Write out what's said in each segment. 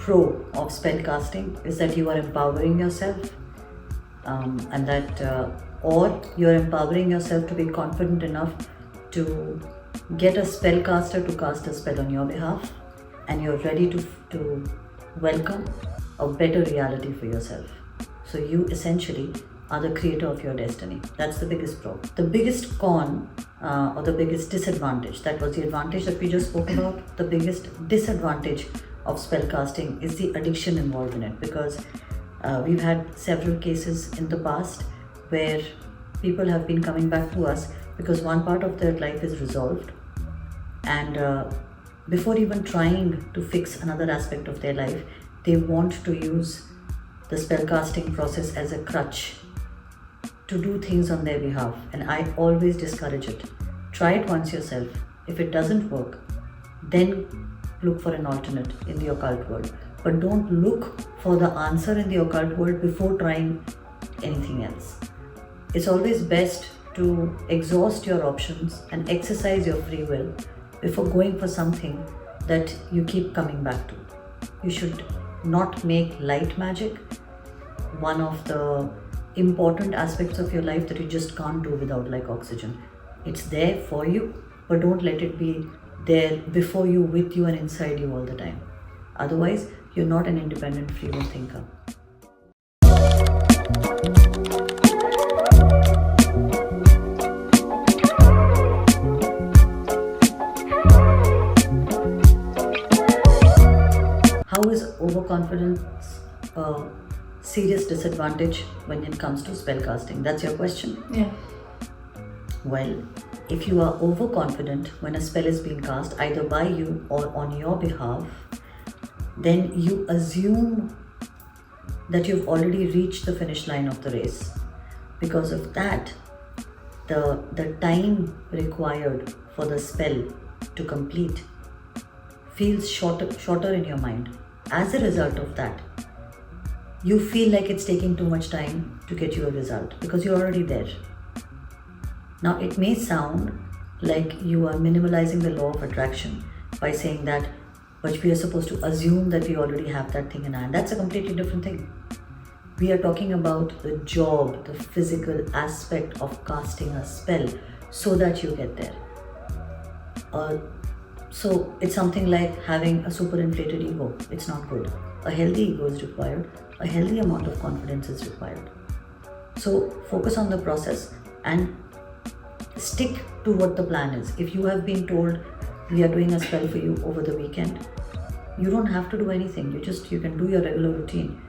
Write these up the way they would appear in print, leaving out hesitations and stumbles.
pro of spellcasting is that you are empowering yourself, and that or you're empowering yourself to be confident enough to get a spellcaster to cast a spell on your behalf, and you're ready to welcome a better reality for yourself. So you essentially are the creator of your destiny. That's the biggest pro. The biggest con or the biggest disadvantage, that was the advantage that we just spoke about. The biggest disadvantage of spellcasting is the addiction involved in it, because we've had several cases in the past where people have been coming back to us because one part of their life is resolved, and before even trying to fix another aspect of their life, they want to use the spellcasting process as a crutch to do things on their behalf. And I always discourage it. Try it once yourself. If it doesn't work, then look for an alternate in the occult world. But don't look for the answer in the occult world before trying anything else. It's always best to exhaust your options and exercise your free will before going for something that you keep coming back to. You should not make light magic one of the important aspects of your life that you just can't do without, like oxygen. It's there for you, but don't let it be there before you, with you, and inside you all the time. Otherwise, you're not an independent free will thinker. How is overconfidence a serious disadvantage when it comes to spellcasting? That's your question? Yeah. Well, if you are overconfident when a spell is being cast either by you or on your behalf, then you assume that you've already reached the finish line of the race. Because of that, the time required for the spell to complete feels shorter in your mind. As a result of that, you feel like it's taking too much time to get you a result because you're already there. Now, it may sound like you are minimalizing the law of attraction by saying that, but we are supposed to assume that we already have that thing in hand. That's a completely different thing. We are talking about the job, the physical aspect of casting a spell so that you get there. So it's something like having a super inflated ego. It's not good. A healthy ego is required. A healthy amount of confidence is required. So focus on the process and stick to what the plan is. If you have been told we are doing a spell for you over the weekend, you don't have to do anything. You can do your regular routine.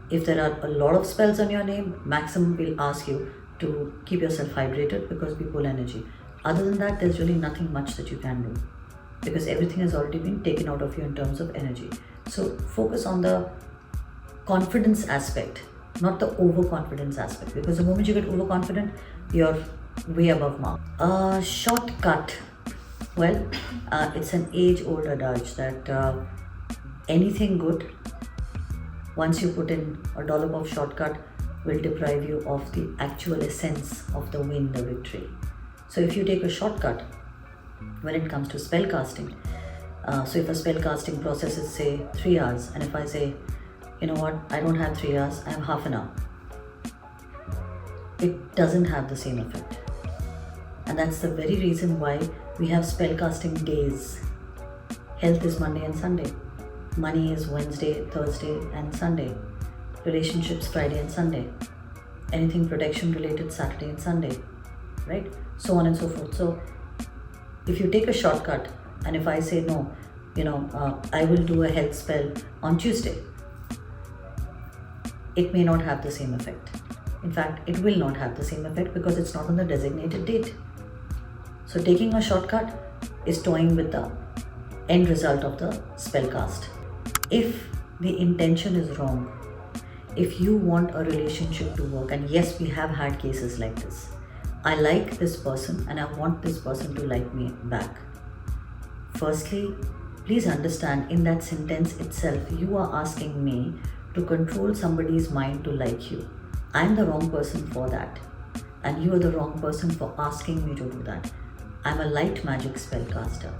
If there are a lot of spells on your name, maximum will ask you to keep yourself hydrated because we pull energy. Other than that, there's really nothing much that you can do because everything has already been taken out of you in terms of energy. So focus on the confidence aspect, not the overconfidence aspect, because the moment you get overconfident, you're way above mark. A shortcut. Well, it's an age-old adage that anything good, once you put in a dollop of shortcut, will deprive you of the actual essence of the win, the victory. So if you take a shortcut when it comes to spell casting, so if a spell casting process is say 3 hours, and if I say, you know what, I don't have 3 hours, I have half an hour, it doesn't have the same effect. And that's the very reason why we have spellcasting days. Health is Monday and Sunday. Money is Wednesday, Thursday and Sunday. Relationships Friday and Sunday. Anything protection related Saturday and Sunday. Right? So on and so forth. So if you take a shortcut and if I say no, I will do a health spell on Tuesday, it may not have the same effect. In fact, it will not have the same effect because it's not on the designated date. So taking a shortcut is toying with the end result of the spell cast. If the intention is wrong, if you want a relationship to work, and yes, we have had cases like this. I like this person and I want this person to like me back. Firstly, please understand in that sentence itself, you are asking me to control somebody's mind to like you. I'm the wrong person for that. And you are the wrong person for asking me to do that. I'm a light magic spellcaster.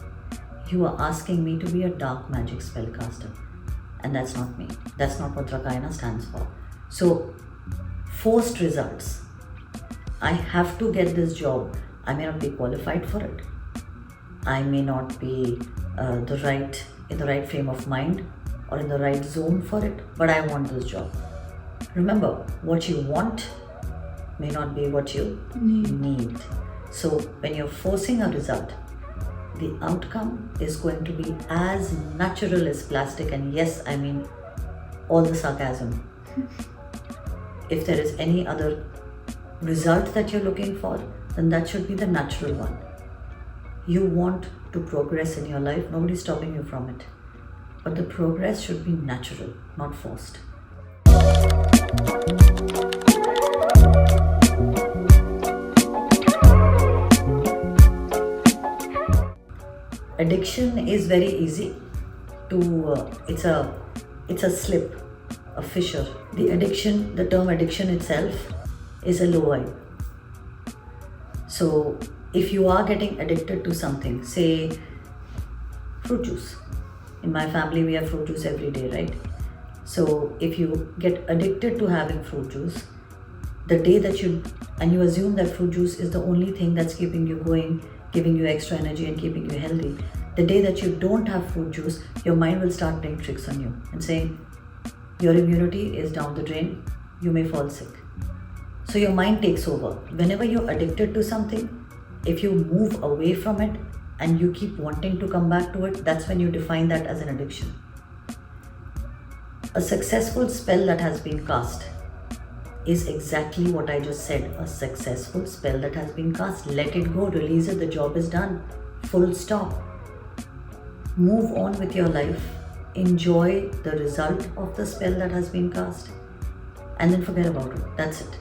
You are asking me to be a dark magic spellcaster. And that's not me. That's not what Drakayana stands for. So, forced results. I have to get this job. I may not be qualified for it. I may not be in the right frame of mind or in the right zone for it, but I want this job. Remember, what you want may not be what you need. So when you're forcing a result, the outcome is going to be as natural as plastic. And yes, I mean all the sarcasm. If there is any other result that you're looking for, then that should be the natural one. You want to progress in your life, nobody's stopping you from it. But the progress should be natural, not forced. Addiction is very easy to, it's a slip, a fissure. The term addiction itself is a low vibe. So if you are getting addicted to something, say fruit juice. In my family, we have fruit juice every day, right? So if you get addicted to having fruit juice, the day that you assume that fruit juice is the only thing that's keeping you going, giving you extra energy and keeping you healthy, the day that you don't have fruit juice, your mind will start playing tricks on you and saying, your immunity is down the drain, you may fall sick. So your mind takes over. Whenever you're addicted to something, if you move away from it and you keep wanting to come back to it, that's when you define that as an addiction. A successful spell that has been cast is exactly what I just said. A successful spell that has been cast. Let it go, release it, the job is done. Full stop. Move on with your life. Enjoy the result of the spell that has been cast. And then forget about it. That's it.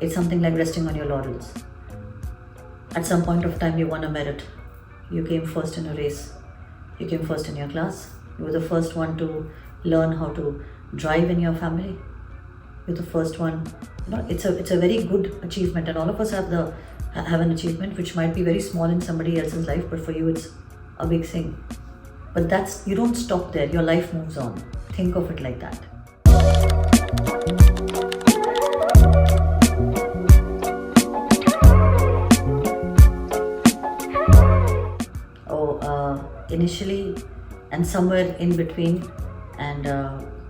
It's something like resting on your laurels. At some point of time, you won a merit. You came first in a race. You came first in your class. You were the first one to learn how to drive in your family. You're the first one. It's a very good achievement, and all of us have an achievement which might be very small in somebody else's life, but for you it's a big thing. But you don't stop there. Your life moves on. Think of it like that. Initially and somewhere in between, and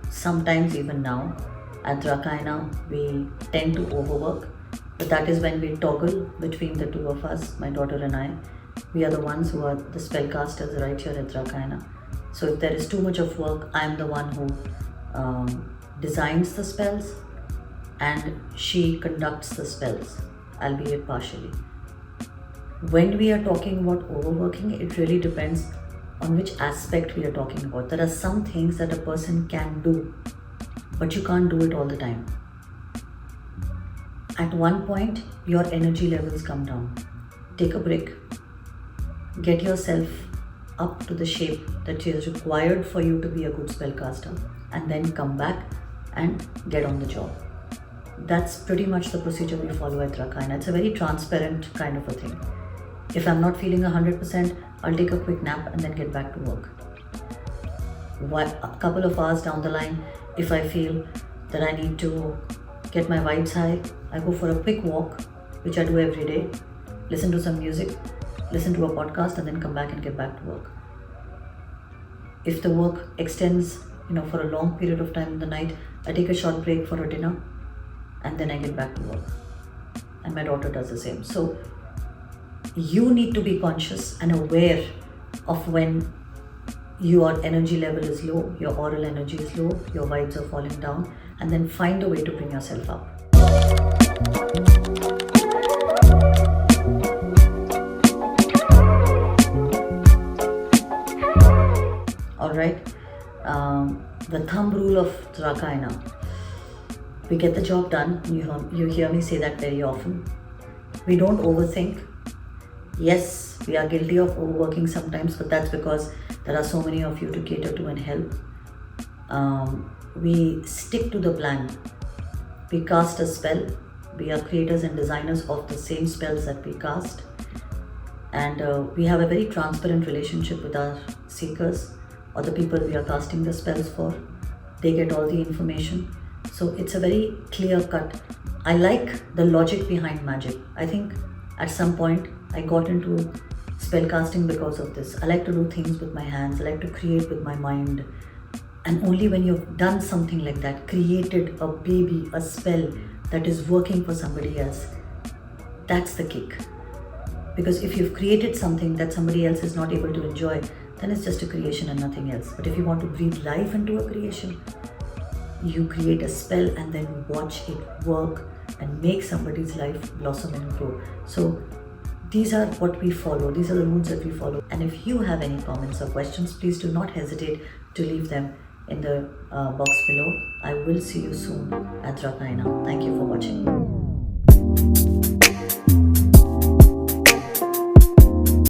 sometimes even now, at Drakayana, we tend to overwork, but that is when we toggle between the two of us, my daughter and I. We are the ones who are the spellcasters right here at Drakayana. So if there is too much of work, I am the one who designs the spells and she conducts the spells, albeit partially. When we are talking about overworking, it really depends on which aspect we are talking about. There are some things that a person can do, but you can't do it all the time. At one point, your energy levels come down. Take a break. Get yourself up to the shape that is required for you to be a good spellcaster, and then come back and get on the job. That's pretty much the procedure we follow at Drakayana. It's a very transparent kind of a thing. If I'm not feeling 100%, I'll take a quick nap and then get back to work. A couple of hours down the line, if I feel that I need to get my vibes high, I go for a quick walk, which I do every day, listen to some music, listen to a podcast, and then come back and get back to work. If the work extends, for a long period of time in the night, I take a short break for a dinner, and then I get back to work. And my daughter does the same. So you need to be conscious and aware of when your energy level is low, your oral energy is low, your vibes are falling down, and then find a way to bring yourself up. Alright, the thumb rule of Drakayana. We get the job done. You hear me say that very often. We don't overthink. Yes, we are guilty of overworking sometimes, but that's because there are so many of you to cater to and help. We stick to the plan. We cast a spell. We are creators and designers of the same spells that we cast. And we have a very transparent relationship with our seekers. or the people we are casting the spells for. They get all the information. So it's a very clear cut. I like the logic behind magic. I think at some point I got into spellcasting because of this. I like to do things with my hands, I like to create with my mind. And only when you've done something like that, created a baby, a spell that is working for somebody else, that's the kick. Because if you've created something that somebody else is not able to enjoy, then it's just a creation and nothing else. But if you want to breathe life into a creation, you create a spell and then watch it work and make somebody's life blossom and grow. So these are what we follow. These are the rules that we follow. And if you have any comments or questions, please do not hesitate to leave them in the box below. I will see you soon at Ratnaina. Thank you for watching.